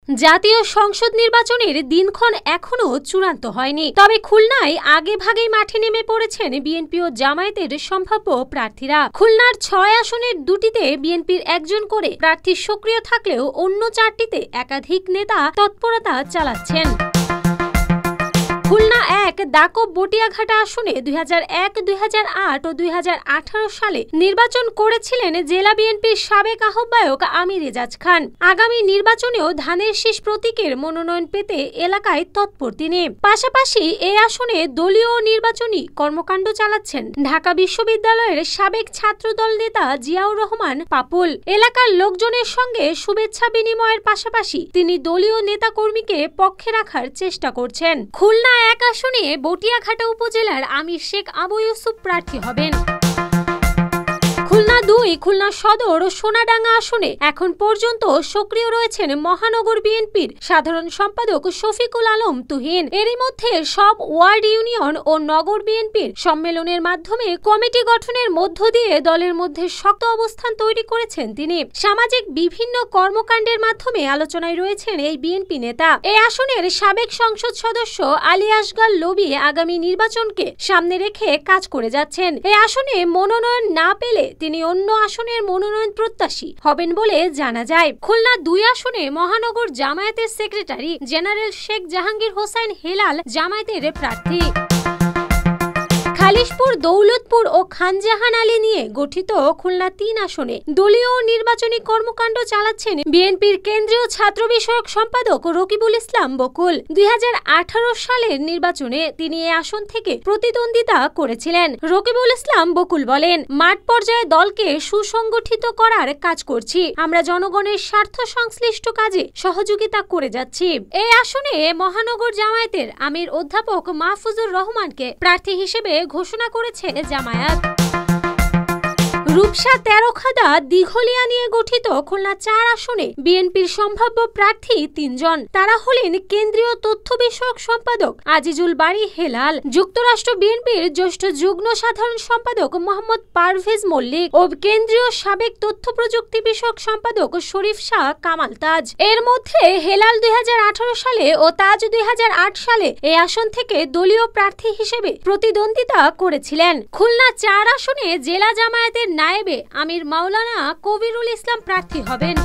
জাতীয় সংসদ নির্বাচনের দিনক্ষণ এখনো চূড়ান্ত হয়নি, তবে খুলনায় আগে ভাগেই মাঠে নেমে পড়েছেন বিএনপি ও জামায়াতের সম্ভাব্য প্রার্থীরা। খুলনার ৬ আসনের দুটিতে বিএনপির একজন করে প্রার্থী সক্রিয় থাকলেও অন্য ৪টিতে একাধিক নেতা তৎপরতা চালাচ্ছেন। খুলনা ১ দাকব বটিয়াঘাটা আসনে ২০০১, ২০০৮ ও ২০১৮ সালে নির্বাচন করেছিলেন জেলা বিএনপির সাবেক আহ্বায়ক আমির এজাজ খান। আগামী নির্বাচনেও ধানের শীষ প্রতীকের মনোনয়ন পেতে এলাকায় তৎপর তিনি। পাশাপাশি এই আসনে দলীয় নির্বাচনী কর্মকাণ্ড চালাচ্ছেন ঢাকা বিশ্ববিদ্যালয়ের সাবেক ছাত্রদল নেতা জিয়াউর রহমান পাপুল। এলাকার লোকজনের সঙ্গে শুভেচ্ছা বিনিময়ের পাশাপাশি তিনি দলীয় নেতাকর্মীকে পক্ষে রাখার চেষ্টা করছেন। খুলনা ১ আসনে বটিয়াঘাটা উপজেলার আমির শেখ আবু ইউসুফ প্রার্থী হবেন। খুলনা ২ খুলনা সদর ও সোনাডাঙ্গা আসনে এখন পর্যন্ত সক্রিয় রয়েছেন মহানগর বিএনপির সাধারণ সম্পাদক শফিকুল আলম তুহিন। এরই মধ্যে সব ওয়ার্ড ইউনিয়ন ও নগর বিএনপির সম্মেলনের মাধ্যমে কমিটি গঠনের মধ্য দিয়ে দলের মধ্যে শক্ত অবস্থান তৈরি করেছেন তিনি। সামাজিক বিভিন্ন কর্মকাণ্ডের মাধ্যমে আলোচনায় রয়েছেন এই বিএনপি নেতা। এই আসনের সাবেক সংসদ সদস্য আলী আসগার লবি আগামী নির্বাচনকে সামনে রেখে কাজ করে যাচ্ছেন। এই আসনে মনোনয়ন না পেলে তিনি অন্য আসনের মনোনয়ন প্রত্যাশী হবেন বলে জানা যায়। খুলনা ২ আসনে মহানগর জামায়াতের সেক্রেটারি জেনারেল শেখ জাহাঙ্গীর হোসেন হেলাল জামায়াতের প্রার্থী। খালিশপুর, দৌলতপুর ও খানজাহান আলী নিয়ে গঠিত খুলনা ৩ আসনে দলীয় নির্বাচনী কর্মকাণ্ড চালাচ্ছেন বিএনপির কেন্দ্রীয় ছাত্র বিষয়ক সম্পাদক রকিবুল ইসলাম বকুল। ২০১৮ সালের নির্বাচনে তিনি এই আসন থেকে প্রতিদ্বন্দ্বিতা করেছিলেন। রকিবুল ইসলাম বকুল বলেন, মাঠ পর্যায়ে দলকে সুসংগঠিত করার কাজ করছি। আমরা জনগণের স্বার্থ সংশ্লিষ্ট কাজে সহযোগিতা করে যাচ্ছি। এই আসনে মহানগর জামায়াতের আমির অধ্যাপক মাহফুজুর রহমানকে প্রার্থী হিসেবে ঘোষণা করেছে জামায়াত। রূপসা, তেরোখাদা, দিঘলিয়া নিয়ে গঠিত খুলনা ৪ আসনে বিএনপির সম্ভাব্য প্রার্থী ৩ জন। তারা হলেন কেন্দ্রীয় তথ্য বিষয়ক সম্পাদক আজিজুল বারী হেলাল, যুক্তরাষ্ট্র বিএনপির জ্যেষ্ঠ যুগ্ম সাধারণ সম্পাদক মোহাম্মদ পারভেজ মল্লিক ও কেন্দ্রীয় সাবেক তথ্য প্রযুক্তি বিষয়ক সম্পাদক শরীফ শাহ কামাল তাজ। এর মধ্যে হেলাল ২০১৮ সালে ও তাজ ২০০৮ সালে এই আসন থেকে দলীয় প্রার্থী হিসেবে প্রতিদ্বন্দ্বিতা করেছিলেন। খুলনা ৪ আসনে জেলা জামায়াতের নায়েবে আমির মাওলানা কবিরুল ইসলাম প্রার্থী হবেন।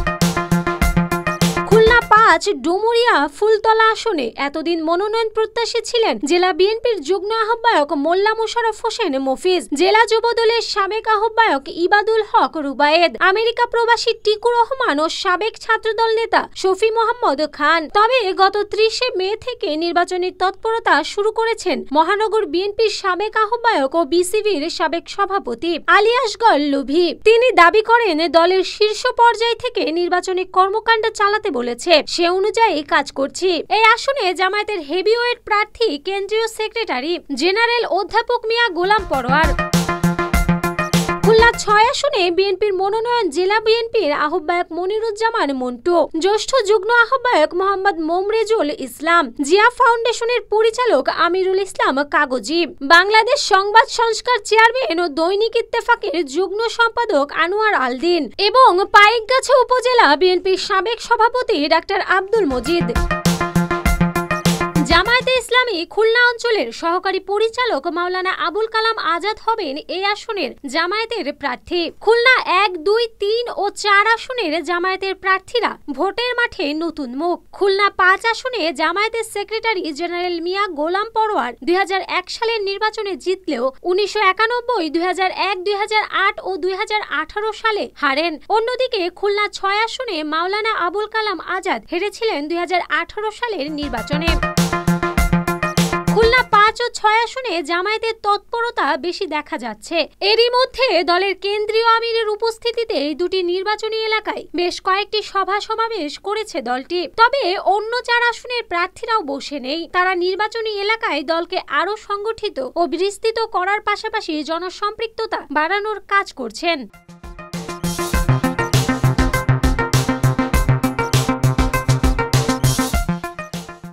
খুলনা ৫ ডুমুরিয়া ফুলতলা আসনে এতদিন মনোনয়ন প্রত্যাশী ছিলেন জেলা বিএনপির যুগ্ম আহ্বায়ক মোল্লা মোশাররফ হোসেন মফিজ, জেলা যুবদলের সাবেক আহ্বায়ক ইবাদুল হক রুবায়েদ, আমেরিকা প্রবাসী টিকু রহমান ও সাবেক ছাত্রদল নেতা শফি মোহাম্মদ খান। তবে গত ৩০ মে থেকে নির্বাচনী তৎপরতা শুরু করেছেন মহানগর বিএনপির সাবেক আহ্বায়ক ও বিসিবির সাবেক সভাপতি আলী আসগর লুভি। তিনি দাবি করেন দলের শীর্ষ পর্যায় থেকে নির্বাচনী কর্মকাণ্ড চালাতে বলেছে, সে অনুযায়ী কাজ করছি। এই আসনে জামায়াতের হেভিওয়েট প্রার্থী কেন্দ্রীয় সেক্রেটারি জেনারেল অধ্যাপক মিয়া গোলাম পরোয়ার। খুলনা ৬ আসনে বিএনপির মনোনয়ন জেলা বিএনপির আহ্বায়ক মনিরুজ্জামান মন্টু, জ্যেষ্ঠ যুগ্ম আহ্বায়ক মোহাম্মদ মোমরেজুল ইসলাম, জিয়া ফাউন্ডেশনের পরিচালক আমিরুল ইসলাম কাগজি, বাংলাদেশ সংবাদ সংস্কার চেয়ারম্যান ও দৈনিক ইত্তেফাকের যুগ্ম সম্পাদক আনোয়ার আলদিন এবং পাইকগাছা উপজেলা বিএনপির সাবেক সভাপতি ডাক্তার আব্দুল মজিদ। জামায়াতে ইসলামী খুলনা অঞ্চলের সহকারী পরিচালক মাওলানা আবুল কালাম আজাদ হবেন এই আসনের জামায়াতের প্রার্থী। খুলনা ১, ২, ৩ ও ৪ আসনের জামায়াতের প্রার্থীরা ভোটের মাঠে নতুন মুখ। খুলনা ৫ আসনে জামায়াতের সেক্রেটারি জেনারেল মিয়া গোলাম পরোয়ার ২০০১ সালের নির্বাচনে জিতলেও ১৯৯১, ২০০১, ২০০৮ ও ২০১৮ সালে হারেন। অন্যদিকে খুলনা ৬ আসনে মাওলানা আবুল কালাম আজাদ হেরেছিলেন ২০১৮ সালের নির্বাচনে। খুলনা ৫ ও ৬ আসনে জামায়াতের তৎপরতা বেশি দেখা যাচ্ছে। এরই মধ্যে দলের কেন্দ্রীয় আমিরের উপস্থিতিতে এই দুটি নির্বাচনী এলাকায় বেশ কয়েকটি সভা সমাবেশ করেছে দলটি। তবে অন্য ৪ আসনের প্রার্থীরাও বসে নেই। তারা নির্বাচনী এলাকায় দলকে আরও সংগঠিত ও বিস্তৃত করার পাশাপাশি জনসম্পৃক্ততা বাড়ানোর কাজ করছেন।